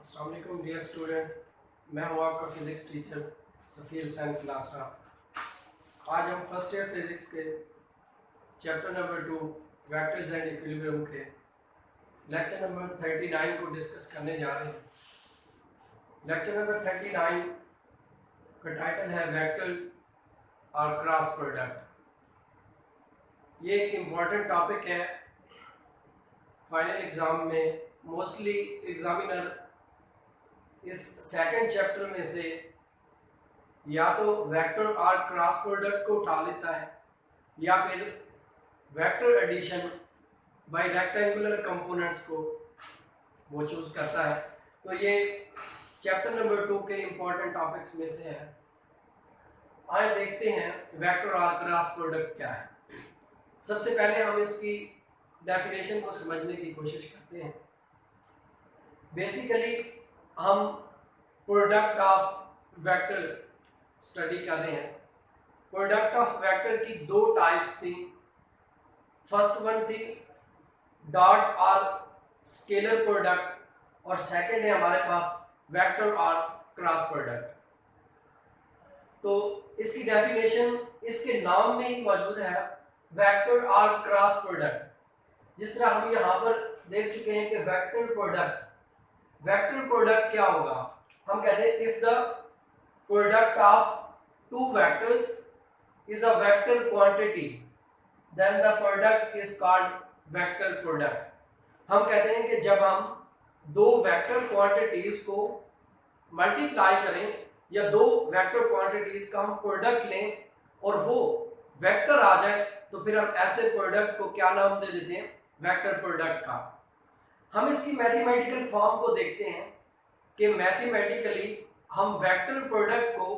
अस्सलाम वालेकुम dear student, मैं हूं आपका फिज़िक्स टीचर सफ़ीर हुसैन क्लासरा। आज हम फर्स्ट ईयर फिज़िक्स के chapter number 2 vectors and equilibrium के लेक्चर नंबर 39 को डिस्कस करने जा रहे हैं। लेक्चर नंबर 39 का टाइटल है वेक्टर और क्रॉस प्रोडक्ट। ये एक इम्पॉर्टेंट टॉपिक है। फाइनल एग्ज़ाम में मोस्टली एग्जामिनर इस सेकंड चैप्टर में से या तो वेक्टर और क्रॉस प्रोडक्ट को उठा लेता है या फिर vector addition by rectangular components को वो चूज करता है। तो ये चैप्टर नंबर 2 के इम्पोर्टेंट टॉपिक्स में से है। आइए देखते हैं वेक्टर और क्रॉस प्रोडक्ट क्या है। सबसे पहले हम इसकी डेफिनेशन को समझने की कोशिश करते हैं। बेसिकली हम प्रोडक्ट ऑफ वेक्टर स्टडी कर रहे हैं। प्रोडक्ट ऑफ वेक्टर की दो टाइप्स थी। फर्स्ट वन थी डॉट और स्केलर प्रोडक्ट और सेकंड है हमारे पास वेक्टर और क्रॉस प्रोडक्ट। तो इसकी डेफिनेशन इसके नाम में ही मौजूद है, वेक्टर और क्रॉस प्रोडक्ट। जिस तरह हम यहाँ पर देख चुके हैं कि वेक्टर प्रोडक्ट क्या होगा। हम कहते हैं if the product of two vectors is a vector quantity then the product is called vector product. हम कहते हैं कि जब हम दो वेक्टर क्वांटिटीज को मल्टीप्लाई करें या दो वेक्टर क्वांटिटीज का हम प्रोडक्ट लें और वो वेक्टर आ जाए तो फिर हम ऐसे प्रोडक्ट को क्या नाम दे देते हैं, वेक्टर प्रोडक्ट का। हम इसकी मैथमेटिकल फॉर्म को देखते हैं कि मैथमेटिकली हम वेक्टर प्रोडक्ट को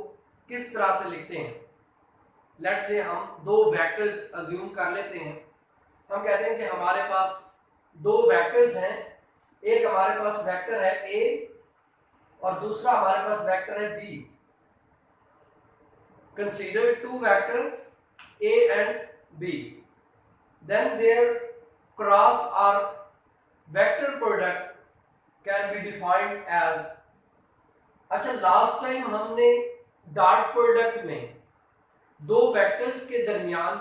किस तरह से लिखते हैं। लेट्स से हम दो वेक्टर्स अज्यूम कर लेते हैं। हम कहते हैं कि हमारे पास दो वेक्टर्स हैं। एक हमारे पास वेक्टर है ए और दूसरा हमारे पास वेक्टर है B. Consider two vectors A and B, then there cross और vector product can be defined as. अच्छा, लास्ट टाइम हमने डॉट प्रोडक्ट में दो वेक्टर्स के दरमियान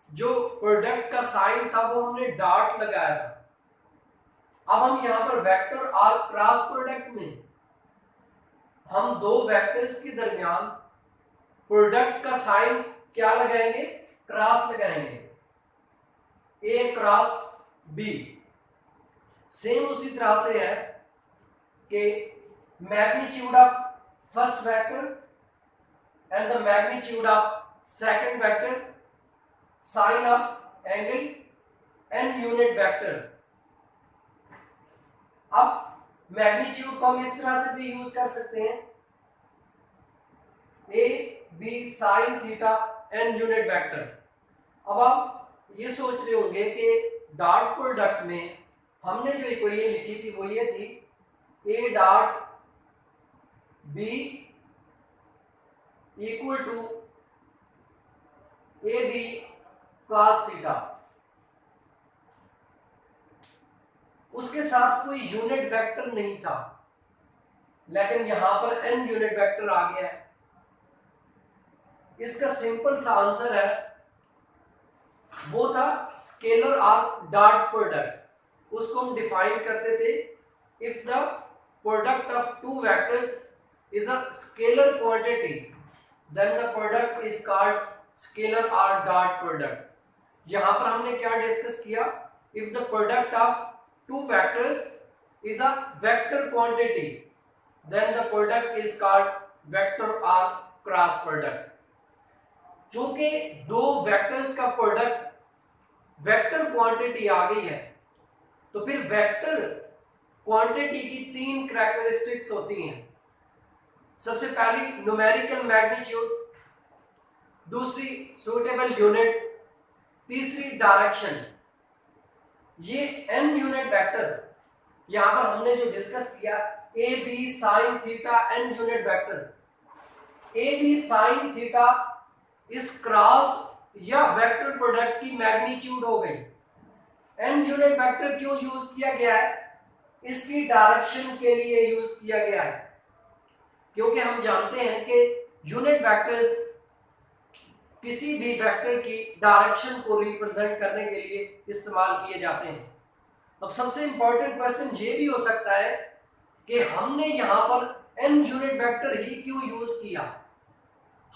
जो प्रोडक्ट का साइन था वो हमने डॉट लगाया था। अब हम यहां पर वेक्टर और क्रॉस प्रोडक्ट में हम दो वेक्टर्स के दरमियान प्रोडक्ट का साइन क्या लगाएंगे, क्रॉस लगाएंगे, ए क्रॉस बी। सेम उसी तरह से है कि magnitude of first vector and the magnitude of second vector, sine of angle and unit vector. अब मैग्नीट्यूड को हम इस तरह से भी यूज कर सकते हैं, A B sine theta and unit vector. अब आप ये सोच रहे होंगे कि डॉट प्रोडक्ट में हमने जो इक्वेशन लिखी थी वो ये थी, A dot B equal to A B cos theta. उसके साथ कोई यूनिट वेक्टर नहीं था, लेकिन यहां पर एन यूनिट वेक्टर आ गया है। इसका सिंपल सा आंसर है, वो था स्केलर और डॉट प्रोडक्ट। उसको हम डिफाइन करते थे, if the product of two vectors is a scalar quantity then the product is called scalar और डॉट प्रोडक्ट। यहां पर हमने क्या डिस्कस किया, if the product of two vectors is a vector quantity then the product is called vector और cross product. चूंकि दो vectors का प्रोडक्ट वेक्टर क्वांटिटी आ गई है तो फिर वेक्टर क्वांटिटी की तीन कैरेक्टरिस्टिक्स होती हैं। सबसे पहली न्यूमेरिकल मैग्नीट्यूड, दूसरी सूटेबल यूनिट, तीसरी डायरेक्शन। ये एन यूनिट वेक्टर यहां पर हमने जो डिस्कस किया, A B sine theta N unit vector. A B sine theta इस क्रॉस या वेक्टर प्रोडक्ट की मैग्नीट्यूड हो गई। एन यूनिट वेक्टर क्यों यूज किया गया है, इसकी डायरेक्शन के लिए यूज किया गया है, क्योंकि हम जानते हैं कि यूनिट वेक्टर्स किसी भी वेक्टर की डायरेक्शन को रिप्रेजेंट करने के लिए इस्तेमाल किए जाते हैं। अब सबसे इंपॉर्टेंट क्वेश्चन ये भी हो सकता है कि हमने यहां पर n यूनिट वेक्टर ही क्यों यूज किया,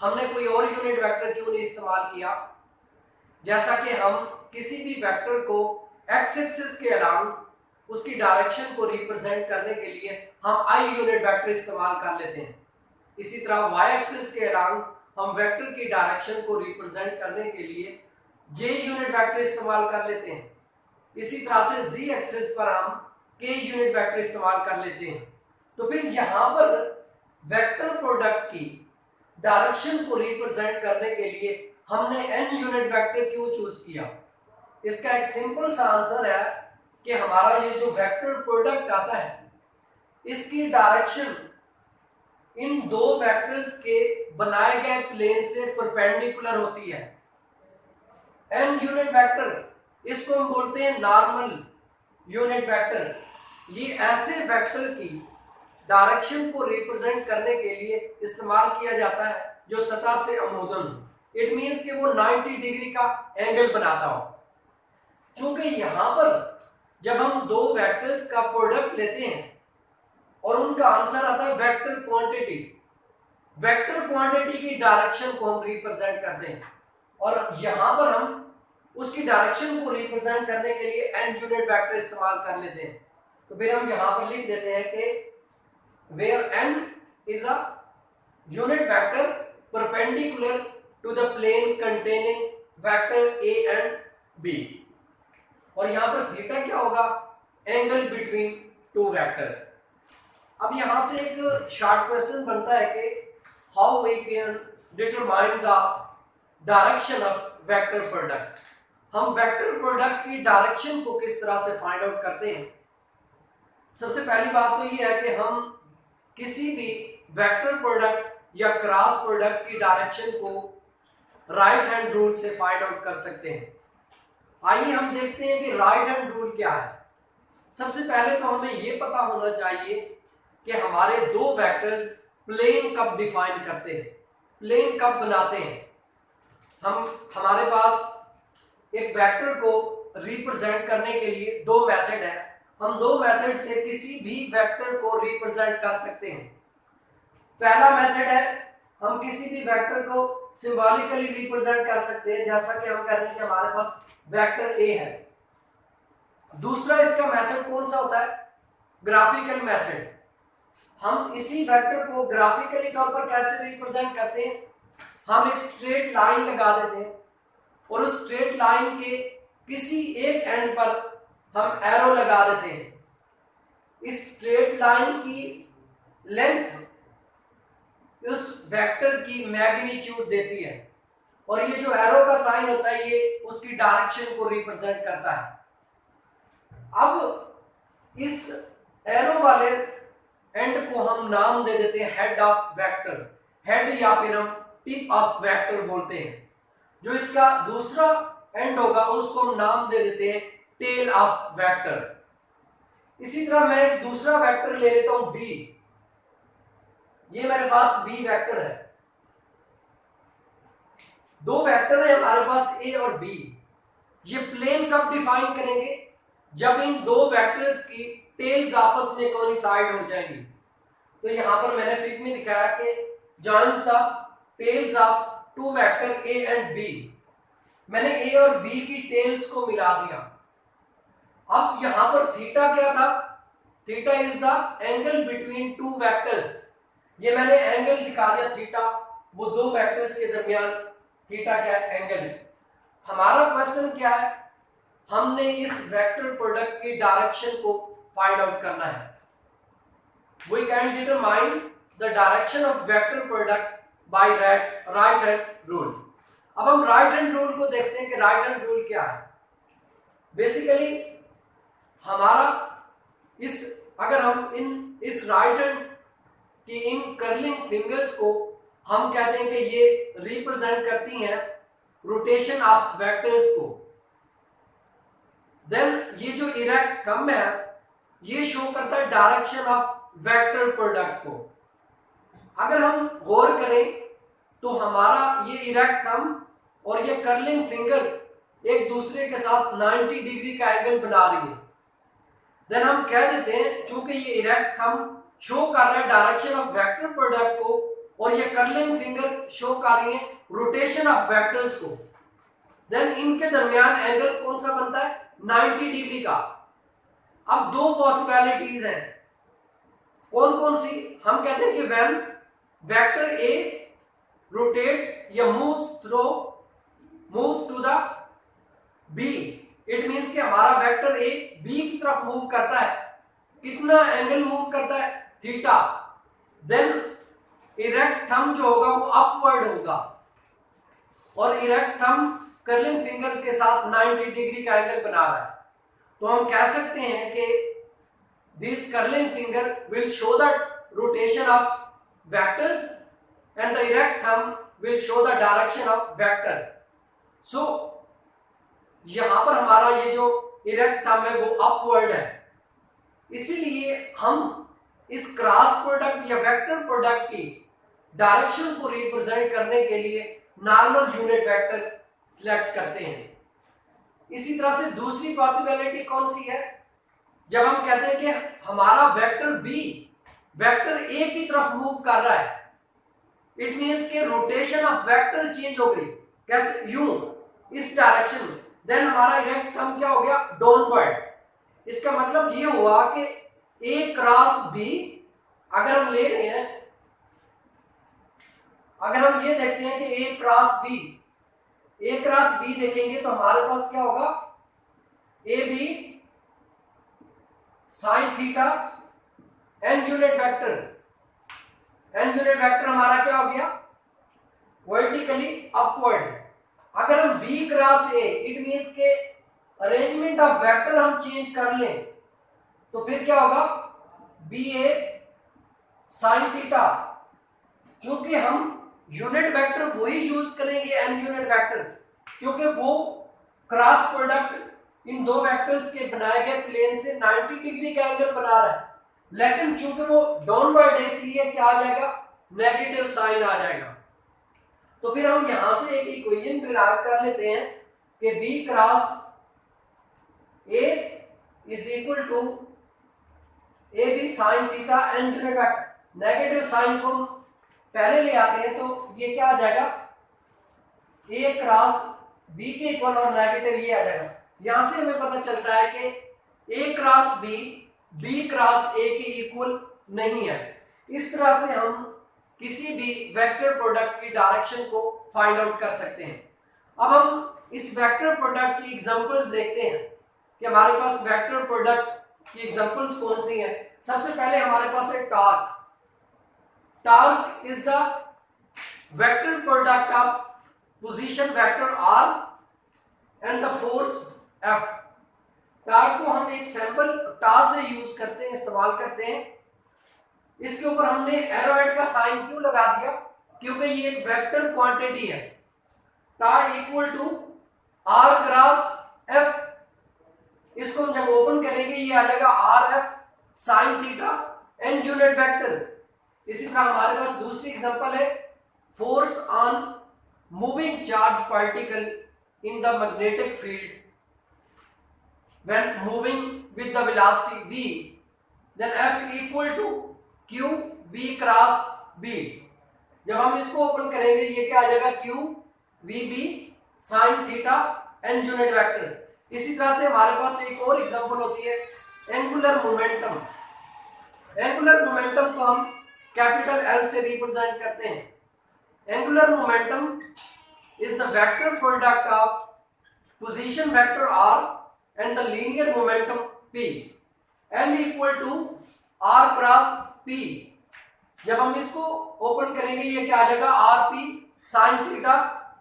हमने कोई और यूनिट वेक्टर क्यों नहीं इस्तेमाल किया। जैसा कि हम किसी भी वेक्टर को एक्स एक्सिस के अराउंड उसकी डायरेक्शन को रिप्रेजेंट करने के लिए हम i यूनिट वेक्टर इस्तेमाल कर लेते हैं, इसी तरह y एक्सिस के अराउंड हम वेक्टर की डायरेक्शन को रिप्रेजेंट करने के लिए j यूनिट वेक्टर इस्तेमाल कर लेते हैं। इसी तरह से z एक्सिस पर हम k यूनिट वेक्टर इस्तेमाल कर लेते हैं। तो फिर यहां पर वेक्टर प्रोडक्ट की डायरेक्शन को रिप्रेजेंट करने के लिए हमने n यूनिट वेक्टर क्यों चूज किया। इसका एक सिंपल सा आंसर है कि हमारा ये जो वेक्टर प्रोडक्ट आता है इसकी डायरेक्शन इन दो वेक्टर्स के बनाए गए प्लेन से परपेंडिकुलर होती है। n यूनिट वेक्टर इसको हम बोलते हैं नॉर्मल यूनिट वेक्टर। ये ऐसे वेक्टर की डायरेक्शन को रिप्रेजेंट करने के लिए इस्तेमाल किया जाता है जो सतह से अमोदन हो। इट मींस कि वो 90 डिग्री का एंगल बनाता हो। चूंकि यहां पर जब हम दो वेक्टर्स का प्रोडक्ट लेते हैं और उनका आंसर आता है वेक्टर क्वांटिटी, वेक्टर क्वांटिटी की डायरेक्शन को हम रिप्रेजेंट करते हैं और यहां पर हम उसकी डायरेक्शन को रिप्रेजेंट करने के लिए n यूनिट वेक्टर इस्तेमाल कर लेते हैं। तो फिर हम यहां पर लिख देते हैं कि where n is a unit vector perpendicular to the plane containing vector a and b, और यहां पर थीटा क्या होगा, एंगल बिटवीन टू वेक्टर। अब यहां से एक शॉर्ट क्वेश्चन बनता है कि how we can determine the direction of vector product. हम वेक्टर प्रोडक्ट की डायरेक्शन को किस तरह से फाइंड आउट करते हैं। सबसे पहली बात तो ये है कि हम किसी भी वेक्टर प्रोडक्ट या क्रॉस प्रोडक्ट की डायरेक्शन को राइट हैंड रूल से फाइंड आउट कर सकते हैं। आइए हम देखते हैं कि राइट हैंड रूल क्या है। सबसे पहले तो हमें यह पता होना चाहिए कि हमारे दो वेक्टर्स प्लेन कब डिफाइन करते हैं, प्लेन कब बनाते हैं। हमारे पास एक वेक्टर को रिप्रेजेंट करने के लिए दो मेथड है। हम दो मेथड से किसी भी वेक्टर को रिप्रेजेंट कर सकते हैं। पहला मेथड है हम किसी भी वेक्टर को सिंबॉलिकली रिप्रेजेंट कर सकते हैं, जैसा कि हम कहते हैं कि हमारे पास वेक्टर ए है। दूसरा इसका मेथड कौन सा होता है, ग्राफिकल मेथड। हम इसी वेक्टर को ग्राफिकली तौर पर कैसे रिप्रेजेंट करते हैं, हम एक स्ट्रेट लाइन लगा देते हैं और उस स्ट्रेट लाइन के किसी एक एंड पर हम एरो लगा देते हैं। इस स्ट्रेट लाइन की लेंथ उस वेक्टर की मैग्नीट्यूड देती है और ये जो एरो का साइन होता है ये उसकी डायरेक्शन को रिप्रेजेंट करता है। अब इस एरो वाले एंड को हम नाम दे देते हैं हेड ऑफ वेक्टर, हेड या फिर हम टिप ऑफ वेक्टर बोलते हैं। जो इसका दूसरा एंड होगा उसको हम नाम दे देते हैं टेल ऑफ वेक्टर। इसी तरह मैं एक दूसरा वेक्टर ले लेता हूं बी। ये मेरे पास बी वेक्टर है। दो वेक्टर है हमारे पास ए और बी। ये प्लेन कब डिफाइन करेंगे, जब इन दो वेक्टर्स की टेल्स आपस में कोइंसाइड हो जाएंगी। तो यहां पर मैंने फिगर में दिखाया कि joins the tails of two vector A and B. मैंने ए और बी की टेल्स को मिला दिया। अब यहां पर थीटा क्या था, theta is the angle between two vectors. ये मैंने एंगल दिखा दिया थीटा, वो दो वेक्टर्स के दरमियान थीटा क्या एंगल है। हमारा क्वेश्चन क्या है, हमने इस वेक्टर प्रोडक्ट की डायरेक्शन को फाइंड आउट करना है। We can determine the direction of vector product by right hand rule. अब हम राइट हैंड रूल को देखते हैं कि राइट हैंड रूल क्या है। बेसिकली हमारा अगर हम इस राइट हैंड की इन कर्लिंग फिंगर्स को हम कहते हैं कि ये रिप्रेजेंट करती हैं रोटेशन ऑफ वेक्टर्स को। देन ये जो इरेक्ट थंब है ये शो करता है डायरेक्शन ऑफ वेक्टर प्रोडक्ट को। अगर हम गौर करें तो हमारा ये इरेक्ट थंब और ये कर्लिंग फिंगर एक दूसरे के साथ 90 डिग्री का एंगल बना रही है। देन हम कह देते हैं चूंकि ये इरेक्ट थंब शो कर रहा है डायरेक्शन ऑफ वेक्टर प्रोडक्ट को और ये कर्लिंग फिंगर शो कर रही है रोटेशन ऑफ वेक्टर्स को, देन इनके दरमियान एंगल कौन सा बनता है 90 डिग्री का। अब दो पॉसिबिलिटीज हैं, कौन कौन सी? हम कहते हैं कि व्हेन वेक्टर ए रोटेट्स या moves to the B, it means कि हमारा वेक्टर ए बी की तरफ मूव करता है, कितना एंगल मूव करता है थीटा, देन इरेक्ट थंब जो होगा वो अपवर्ड होगा और इरेक्ट थंब कर्लिंग फिंगर्स के साथ 90 डिग्री का एंगल बना रहा है। तो हम कह सकते हैं कि this curling finger will show the rotation of vectors and the erect thumb will show the direction of vector. So यहां पर हमारा ये जो इरेक्ट थंब है वो अपवर्ड है, इसीलिए हम इस क्रॉस प्रोडक्ट या वेक्टर प्रोडक्ट की डायरेक्शन को रिप्रेजेंट करने के लिए नॉर्मल यूनिट वेक्टर सिलेक्ट करते हैं। इसी तरह से दूसरी पॉसिबिलिटी कौन सी है? जब हम कहते हैं कि हमारा वेक्टर बी वेक्टर ए की तरफ मूव कर रहा है, इट मींस के रोटेशन ऑफ वेक्टर चेंज हो गई, कैसे? यूं, इस डायरेक्शन में, देन हमारा इरेक्ट थंब क्या हो गया डाउनवर्ड। इसका मतलब ये हुआ कि ए क्रॉस बी अगर हम ले रहे हैं, अगर हम ये देखते हैं कि ए क्रॉस बी देखेंगे तो हमारे पास क्या होगा A B sine theta N unit vector हमारा क्या हो गया वर्टिकली अपवर्ड। अगर हम B cross A, it means के अरेंजमेंट ऑफ वेक्टर हम चेंज कर लें तो फिर क्या होगा बी ए साइन थीटा। क्योंकि हम यूनिट वेक्टर वही यूज करेंगे एन यूनिट वेक्टर, क्योंकि वो क्रॉस प्रोडक्ट इन दो वेक्टर्स के बनाए गए प्लेन से 90 डिग्री का एंगल बना रहा है, लेकिन चूंकि वो डाउनवर्ड है इसलिए क्या आ जाएगा नेगेटिव साइन आ जाएगा। तो फिर हम यहां से एक इक्वेशन डिराइव कर लेते हैं कि B cross A is equal to A B sine theta N unit vector. Negative sign को पहले ले आते हैं तो ये क्या आ जाएगा ए क्रॉस बी के इक्वल और नेगेटिव ये आ जाएगा। यहां से हमें पता चलता है कि ए क्रॉस बी क्रॉस ए के इक्वल नहीं है। इस तरह से हम किसी भी वेक्टर प्रोडक्ट की डायरेक्शन को फाइंड आउट कर सकते हैं। अब हम इस वेक्टर प्रोडक्ट की एग्जांपल्स देखते हैं कि हमारे पास वेक्टर प्रोडक्ट की एग्जांपल्स कौन सी हैं। सबसे पहले हमारे पास है torque. Torque is the vector product of position vector r and the force F। Torque को हम एक सैंपल टॉर्क से यूज करते हैं, इस्तेमाल करते हैं। इसके ऊपर हमने एरोहेड का साइन क्यों लगा दिया? क्योंकि ये एक वेक्टर क्वांटिटी है। Torque equal to r cross F। इसको हम जब ओपन करेंगे ये आ जाएगा R F sine theta N unit vector. इसी तरह हमारे पास दूसरी एग्जांपल है force on moving charge particle in the magnetic field when moving with the velocity v, then F equal to q v cross b। जब हम इसको open करेंगे ये क्या आ जाएगा q v b sine theta N unit vector. इसी तरह से हमारे पास एक और एग्जांपल होती है एंगुलर मोमेंटम। एंगुलर मोमेंटम को हम कैपिटल L से रिप्रेजेंट करते हैं। Angular momentum is the vector product of position vector r and the linear momentum p। L equal to r cross p। जब हम इसको ओपन करेंगे ये क्या आ जाएगा R P sine theta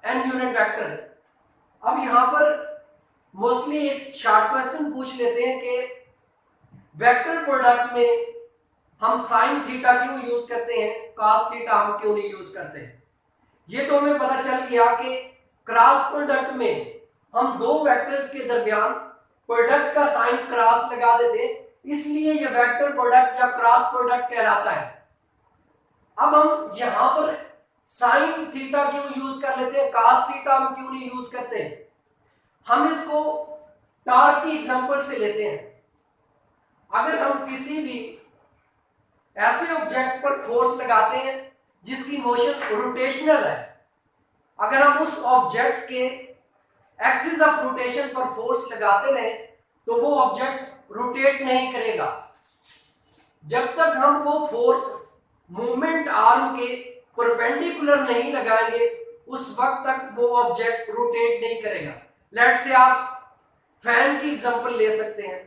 N unit vector. अब यहां पर मोस्टली एक शॉर्ट क्वेश्चन पूछ लेते हैं कि वेक्टर प्रोडक्ट में हम साइन थीटा क्यों यूज करते हैं, कॉस थीटा हम क्यों नहीं यूज करते हैं। ये तो हमें पता चल गया कि क्रॉस प्रोडक्ट में हम दो वेक्टर्स के दरमियान प्रोडक्ट का साइन क्रॉस लगा देते हैं, इसलिए ये वेक्टर प्रोडक्ट या क्रॉस प्रोडक्ट कहलाता है। अब हम यहां पर साइन थीटा क्यों यूज कर लेते हैं, कॉस थीटा हम क्यों नहीं यूज करते? हम इसको टॉर्क की एग्जांपल से लेते हैं। अगर हम किसी भी ऐसे ऑब्जेक्ट पर फोर्स लगाते हैं जिसकी मोशन रोटेशनल है, अगर हम उस ऑब्जेक्ट के एक्सिस ऑफ रोटेशन पर फोर्स लगाते रहे तो वो ऑब्जेक्ट रोटेट नहीं करेगा। जब तक हम वो फोर्स मूवमेंट आर्म के परपेंडिकुलर नहीं लगाएंगे उस वक्त तक वो ऑब्जेक्ट रोटेट नहीं करेगा। लेट्स से आप फैन की एग्जांपल ले सकते हैं।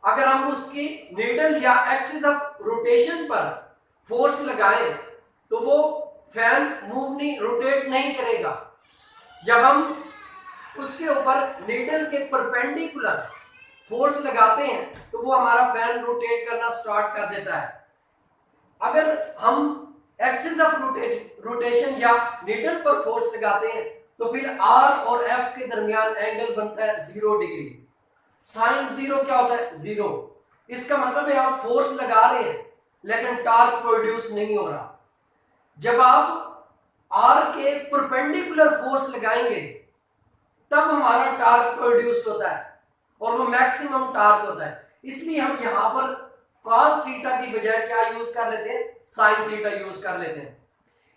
अगर हम उसकी नीडल या एक्सिस ऑफ रोटेशन पर फोर्स लगाएं तो वो फैन मूव नहीं, रोटेट नहीं करेगा। जब हम उसके ऊपर नीडल के परपेंडिकुलर फोर्स लगाते हैं तो वो हमारा फैन रोटेट करना स्टार्ट कर देता है। अगर हम एक्सिस ऑफ रोटेशन या नीडल पर फोर्स लगाते हैं तो फिर आर और एफ के दरमियान एंगल बनता है 0 डिग्री। साइन 0 क्या होता है? 0। इसका मतलब है आप फोर्स लगा रहे हैं लेकिन टॉर्क प्रोड्यूस नहीं हो रहा। जब आप आर के परपेंडिकुलर फोर्स लगाएंगे तब हमारा टॉर्क प्रोड्यूस होता है और वो मैक्सिमम टॉर्क होता है। इसलिए हम यहां पर cos थीटा की बजाय क्या यूज कर लेते हैं? sin थीटा यूज कर लेते हैं।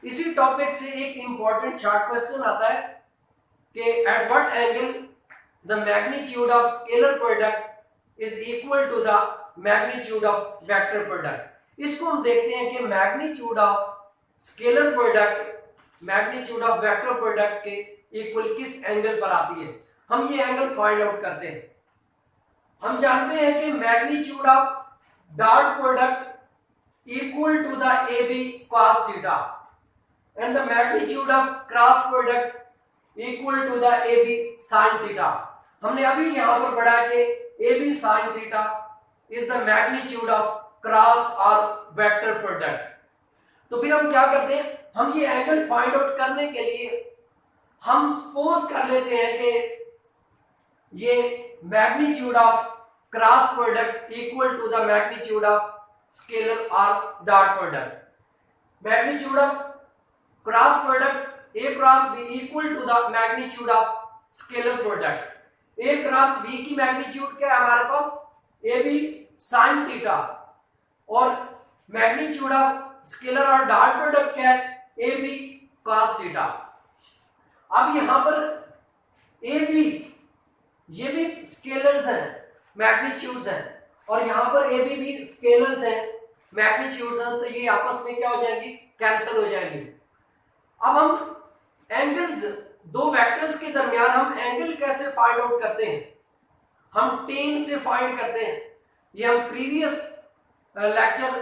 इसी टॉपिक से एक इंपॉर्टेंट शॉर्ट क्वेश्चन आता है कि at what angle the magnitude of scalar product is equal to the magnitude of vector product. इसको हम देखते हैं कि magnitude of scalar product magnitude of vector product के इक्वल किस एंगल पर आती है। हम ये एंगल फाइंड आउट करते हैं। हम जानते हैं कि magnitude of dot product equal to the AB cos theta and the magnitude of cross product equal to the AB sin theta. हमने अभी यहां पर पढ़ा कि AB sin theta is the magnitude of cross और वेक्टर प्रोडक्ट। तो फिर हम क्या करते हैं, हम ये एंगल फाइंड आउट करने के लिए हम सपोज कर लेते हैं कि ये magnitude of cross product equal to the magnitude of scalar और dot product. Magnitude of cross product A cross B equal to the magnitude of scalar product. A cross B की मैग्नीट्यूड क्या है हमारे पास? AB sin थीटा और magnitude of scalar और dot product क्या है? AB cos theta. अब यहां पर AB ये भी स्केलर्स हैं, मैग्नीट्यूड्स हैं, और यहां पर AB भी स्केलर्स हैं, मैग्नीट्यूड्स हैं, तो ये आपस में क्या हो जाएंगी? कैंसिल हो जाएंगी। अब हम एंगल्स, दो वेक्टर्स के दरमियान हम एंगल कैसे फाइंड आउट करते हैं? हम टेन से फाइंड करते हैं। ये हम previous lecture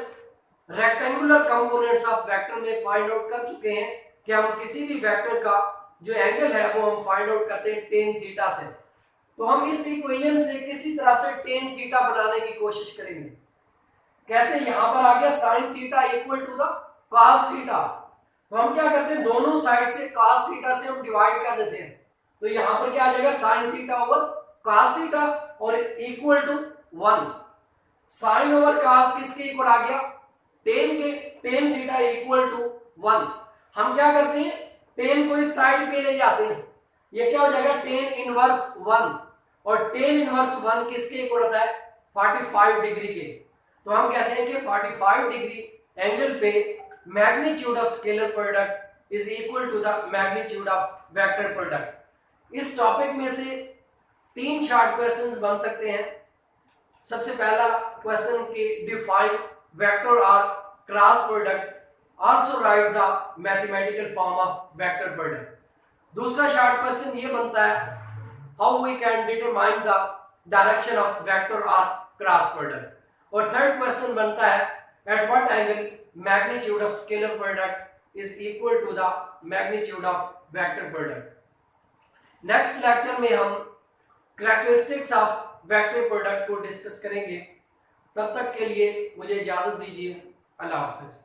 rectangular components of vector में फाइंड आउट कर चुके हैं कि हम किसी भी वेक्टर का जो एंगल है वो हम फाइंड आउट करते हैं टेन थीटा से। तो हम इस इक्वेशन से किसी तरह से टेन थीटा बनाने की कोशिश करेंगे। कैसे? यहां पर आ गया sine theta equal to the cos theta, तो हम क्या करते हैं, दोनों साइड से कॉस थीटा से हम डिवाइड कर देते हैं। तो यहां पर क्या आ जाएगा? Sine theta over cos theta और equal to 1। Sine over cos किसके इक्वल आ गया? टेन के। Tan theta equal to 1। हम क्या करते हैं, टेन को इस साइड पे ले जाते हैं, ये क्या हो जाएगा? टेन इनवर्स 1, और टेन इनवर्स 1 किसके इक्वल होता है? 45 डिग्री के। तो हम कहते हैं कि 45 डिग्री एंगल पे magnitude of scalar product is equal to the magnitude of vector product. इस टॉपिक में से 3 शॉर्ट क्वेश्चंस बन सकते हैं। सबसे पहला क्वेश्चन की डिफाइन वेक्टर और cross product, also write the mathematical form of vector product. दूसरा शॉर्ट क्वेश्चन ये बनता है, how we can determine the direction of vector और क्रॉस प्रोडक्ट। और थर्ड क्वेश्चन बनता है, at what angle magnitude of scalar product is equal to the magnitude of vector product. Next lecture में हम characteristics of vector product को discuss करेंगे। तब तक के लिए मुझे इजाजत दीजिए। अल्लाह हाफिज।